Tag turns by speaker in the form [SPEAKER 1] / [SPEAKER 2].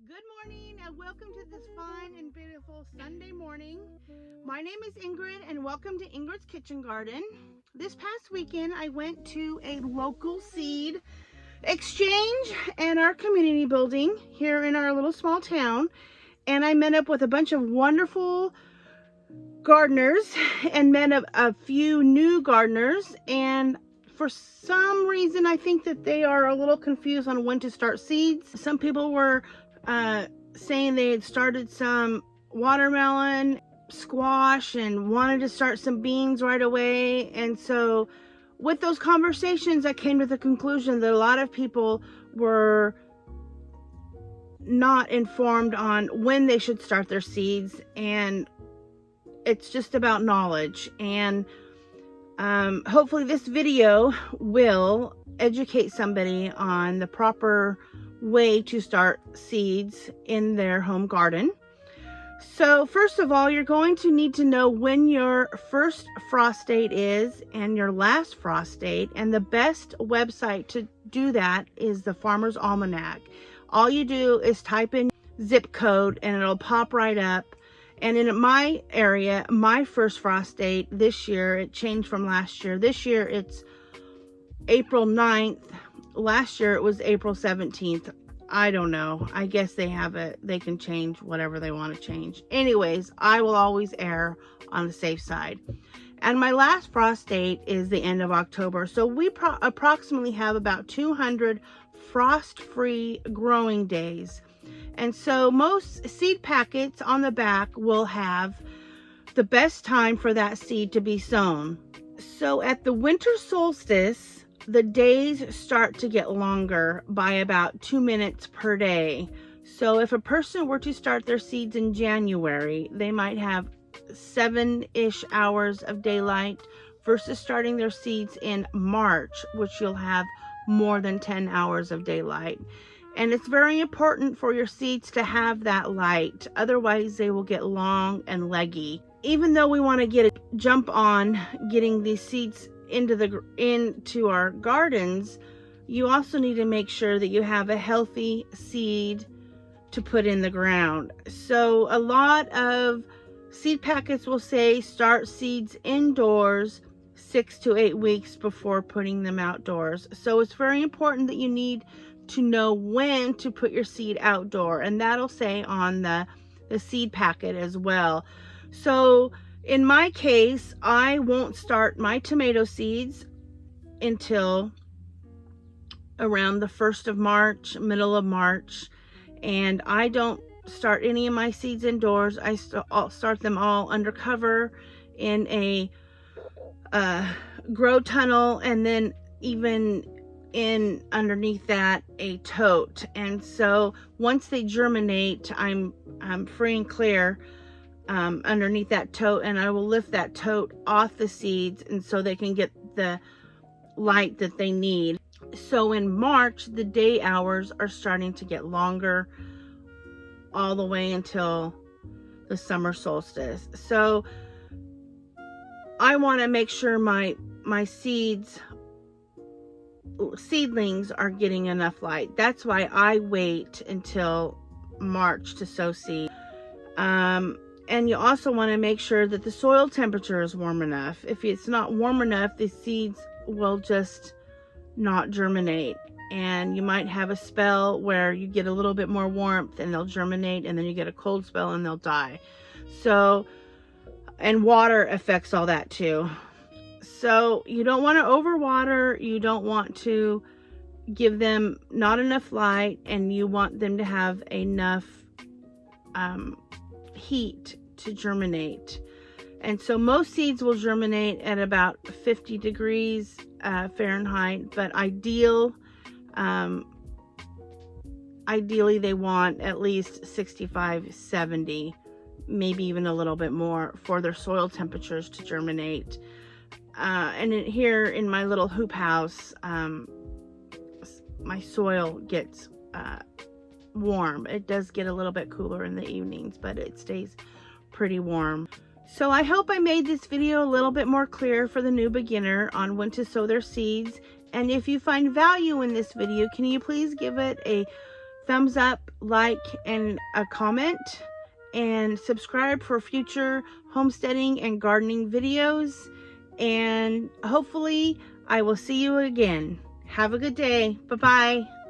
[SPEAKER 1] Good morning and welcome to this fine and beautiful Sunday morning. My name is Ingrid and welcome to Ingrid's Kitchen Garden. This past weekend I went to a local seed exchange in our community building here in our little small town, and I met up with a bunch of wonderful gardeners and met a few new gardeners, and for some reason I think that they are a little confused on when to start seeds. Some people were saying they had started some watermelon, squash, and wanted to start some beans right away. And so with those conversations, I came to the conclusion that a lot of people were not informed on when they should start their seeds, and it's just about knowledge. And hopefully this video will educate somebody on the proper way to start seeds in their home garden. So first of all, you're going to need to know when your first frost date is and your last frost date, and the best website to do that is the Farmer's Almanac. All you do is type in zip code and it'll pop right up. And in my area, my first frost date this year, it changed from last year. This year it's April 9th. Last year it was April 17th. I don't know. I guess they have it. They can change whatever they want to change. Anyways, I will always err on the safe side. And my last frost date is the end of October. So we approximately have about 200 frost-free growing days. And so most seed packets on the back will have the best time for that seed to be sown. So at the winter solstice, the days start to get longer by about 2 minutes per day. So if a person were to start their seeds in January, they might have 7-ish hours of daylight versus starting their seeds in March, which you'll have more than 10 hours of daylight. And it's very important for your seeds to have that light. Otherwise, they will get long and leggy. Even though we want to get a jump on getting these seeds into our gardens, you also need to make sure that you have a healthy seed to put in the ground. So a lot of seed packets will say start seeds indoors 6 to 8 weeks before putting them outdoors. So it's very important that you need to know when to put your seed outdoor, and that'll say on the seed packet as well. So in my case, I won't start my tomato seeds until around the 1st of March, middle of March, and I don't start any of my seeds indoors. I'll start them all undercover in a grow tunnel, and then even in underneath that a tote. And so once they germinate, I'm free and clear underneath that tote, and I will lift that tote off the seeds, and so they can get the light that they need. So in March, the day hours are starting to get longer all the way until the summer solstice. So I want to make sure my seedlings are getting enough light. That's why I wait until March to sow seed. And you also want to make sure that the soil temperature is warm enough. If it's not warm enough, the seeds will just not germinate. And you might have a spell where you get a little bit more warmth and they'll germinate, and then you get a cold spell and they'll die. So, and water affects all that too. So you don't want to overwater, you don't want to give them not enough light, and you want them to have enough heat to germinate. And so most seeds will germinate at about 50 degrees Fahrenheit, but ideally they want at least 65, 70, maybe even a little bit more for their soil temperatures to germinate. And here in my little hoop house, my soil gets warm. It does get a little bit cooler in the evenings, but it stays pretty warm. So I hope I made this video a little bit more clear for the new beginner on when to sow their seeds. And if you find value in this video, can you please give it a thumbs up, like, and a comment, and subscribe for future homesteading and gardening videos. And hopefully I will see you again. Have a good day. Bye-bye.